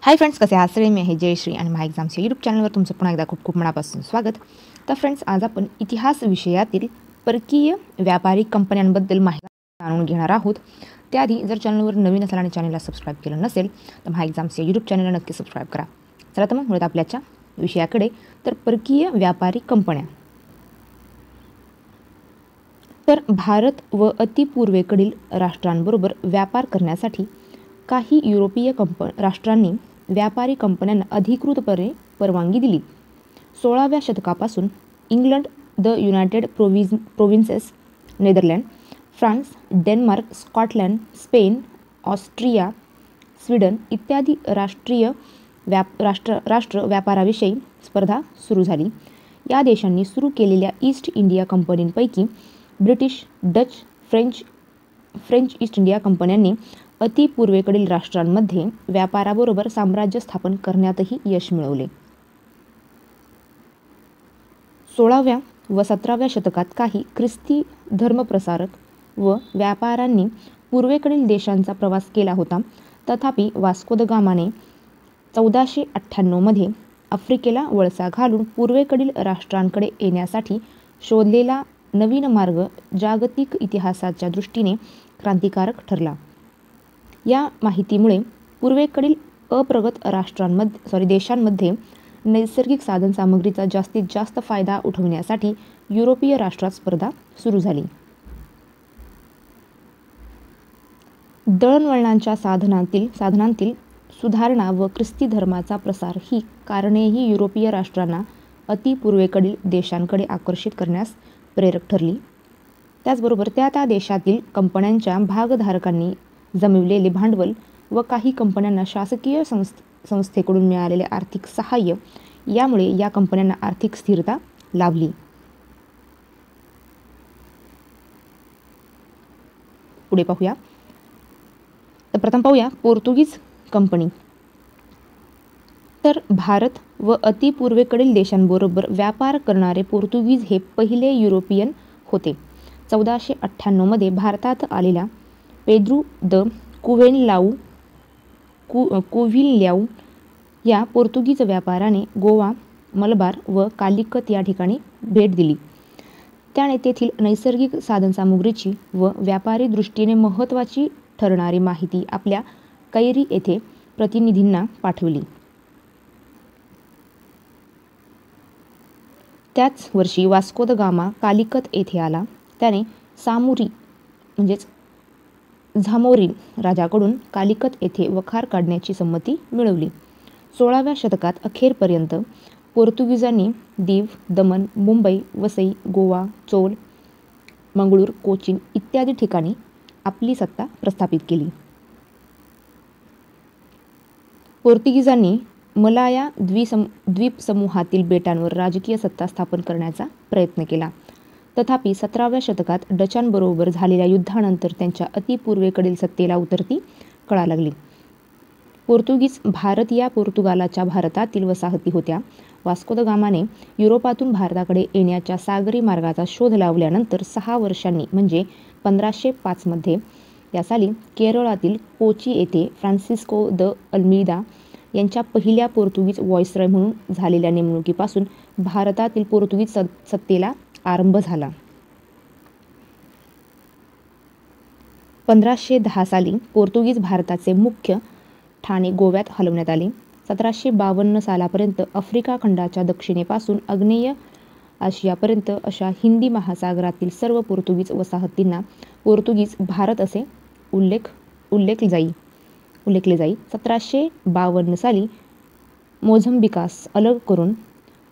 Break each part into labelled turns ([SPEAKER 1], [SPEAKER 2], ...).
[SPEAKER 1] Hi friends, कसे आहात सगळे? मी आहे जयश्री आणि माय एक्झाम्स या यूट्यूब चॅनलवर तुमचं पुन्हा एकदा खूप खूप मनापासून स्वागत. तर फ्रेंड्स, आज आपण इतिहास विषयातील परकीय व्यापारी कंपन्यांबद्दल माहिती जाणून घेणार आहोत. त्याआधी जर चॅनलवर नवीन असाल आणि चॅनलला सबस्क्राईब केलं नसेल तर माय एक्झाम्स या यूट्यूब चॅनलला नक्की सबस्क्राईब करा. चला तर मग वळूयात आपल्याच्या विषयाकडे. तर परकीय व्यापारी कंपन्या. तर भारत व अतिपूर्वेकडील राष्ट्रांबरोबर व्यापार करण्यासाठी काही युरोपीय राष्ट्रांनी व्यापारी कंपन्यांना अधिकृतपणे परवानगी दिली. 16व्या शतकापासून England, the United Provinces, Netherland, France, Denmark, Scotland, Spain, Austria, Sweden इत्यादी राष्ट्र व्यापाराविषयी स्पर्धा सुरू झाली. या देशांनी सुरू केलेल्या ईस्ट इंडिया कंपनींपैकी British, Dutch, French East India कंपन्यांनी अतिपूर्वेकडील राष्ट्रांमध्ये व्यापाराबरोबर साम्राज्य स्थापन करण्यातही यश मिळवले. 16व्या व 17व्या शतकात काही ख्रिस्ती धर्मप्रसारक व व्यापाऱ्यांनी पूर्वेकडील देशांचा प्रवास केला होता. तथापि वास्को द गामाने 1498 मध्ये आफ्रिकेला वळसा घालून पूर्वेकडील राष्ट्रांकडे येण्यासाठी शोधलेला नवीन मार्ग जागतिक इतिहासाच्या दृष्टीने क्रांतिकारक ठरला. या माहितीमुळे पूर्वेकडील अप्रगत देशांमध्ये नैसर्गिक साधनसामग्रीचा जास्तीत जास्त फायदा उठवण्यासाठी युरोपीय राष्ट्रात स्पर्धा सुरू झाली. दळणवळणाच्या साधनांतील सुधारणा व ख्रिस्ती धर्माचा प्रसार ही कारणेही युरोपीय राष्ट्रांना अतिपूर्वेकडील देशांकडे आकर्षित करण्यास प्रेरक ठरली. त्याचबरोबर त्या देशातील कंपन्यांच्या भागधारकांनी जमविलेले भांडवल व काही कंपन्यांना शासकीय संस्थेकडून मिळालेले आर्थिक सहाय्य यामुळे या कंपन्यांना आर्थिक स्थिरता लाभली. पुढे पाहूया. तर प्रथम पाहूया पोर्तुगीज कंपनी. तर भारत व अतिपूर्वेकडील देशांबरोबर व्यापार करणारे पोर्तुगीज हे पहिले युरोपियन होते. 1498 मध्ये भारतात आलेल्या पेद्रू द कोव्हिल्याऊ या पोर्तुगीज व्यापाऱ्याने गोवा, मलबार व कालिकत या ठिकाणी भेट दिली. त्याने तेथील नैसर्गिक साधनसामुग्रीची व व्यापारी दृष्टीने महत्त्वाची ठरणारी माहिती आपल्या कैरी येथे प्रतिनिधींना पाठवली. त्याच वर्षी वास्को द गामा कालिकत येथे आला. त्याने झामोरिन राजाकडून कालिकत येथे वखार काढण्याची संमती मिळवली. 16व्या शतकात अखेरपर्यंत पोर्तुगीजांनी दीव, दमण, मुंबई, वसई, गोवा, चोल, मंगळूर, कोचीन इत्यादी ठिकाणी आपली सत्ता प्रस्थापित केली. पोर्तुगीजांनी मलाया द्वीपसमूहातील बेटांवर राजकीय सत्ता स्थापन करण्याचा प्रयत्न केला. तथापि 17व्या शतकात डचांबरोबर झालेल्या युद्धानंतर त्यांच्या अतिपूर्वेकडील सत्तेला उतरती कळा लागली. पोर्तुगीज भारत या पोर्तुगालच्या भारतातील वसाहती होत्या. वास्को द गामाने युरोपातून भारताकडे येण्याच्या सागरी मार्गाचा शोध लावल्यानंतर 6 वर्षांनी म्हणजे 1505 मध्ये या साली केरळातील कोची येथे फ्रान्सिस्को द अल्मीदा यांच्या पहिल्या पोर्तुगीज व्हाईसरॉय म्हणून झालेल्या नेमणुकीपासून भारतातील पोर्तुगीज सत्तेला आरंभ झाला. 1510 साली पोर्तुगीज भारताचे मुख्य ठाणे गोव्यात हलवण्यात आले. 1752 सालापर्यंत आफ्रिका खंडाच्या दक्षिणेपासून आग्नेय आशियापर्यंत अशा हिंदी महासागरातील सर्व पोर्तुगीज वसाहतींना पोर्तुगीज भारत असे उल्लेखले जाई. 1752 साली मोझंबिकास अलग करून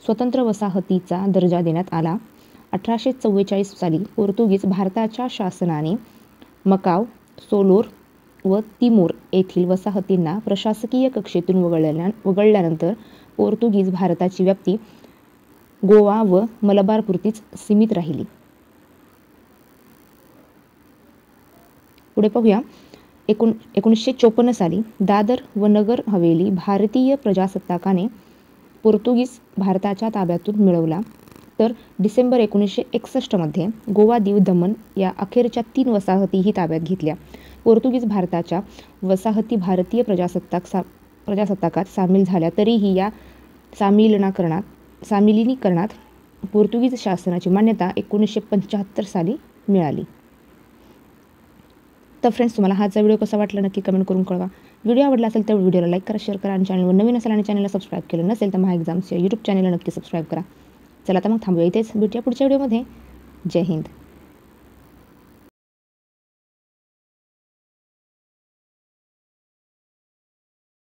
[SPEAKER 1] स्वतंत्र वसाहतीचा दर्जा देण्यात आला. 1844 साली पोर्तुगीज भारताच्या शासनाने मकाव, सोलोर व तिमोर येथील वसाहतींना प्रशासकीय कक्षेतून वगळल्यानंतर पोर्तुगीज भारताची व्याप्ती गोवा व मलबारपुरतीच सीमित राहिली. पुढे पाहूया. 1954 साली दादर व नगर हवेली भारतीय प्रजासत्ताकाने पोर्तुगीज भारताच्या ताब्यातून मिळवला. तर डिसेंबर 1961 मध्ये गोवा, दीव, दमण या अखेरच्या 3 वसाहतीही ताब्यात घेतल्या. पोर्तुगीज भारताच्या वसाहती भारतीय प्रजासत्ताक प्रजासत्ताकात सामील झाल्या, तरीही या सामिलीनीकरणात पोर्तुगीज शासनाची मान्यता 1975 साली मिळाली. तर फ्रेंड्स, तुम्हाला हाचा व्हिडिओ कसा वाटला नक्की कमेंट करून कळवा. व्हिडिओ आवडला असेल तर व्हिडिओला लाईक करा, शेअर करा आणि चॅनलवर नवीन असेल आणि चॅनलला सबस्क्राईब केलं नसेल तर महा एक्झाम्सच्या यूट्यूब चॅनलला नक्की सबस्क्राईब करा. चला आता मग थांबूया इथेच, भेटूया पुढच्या व्हिडिओमध्ये. जय हिंद.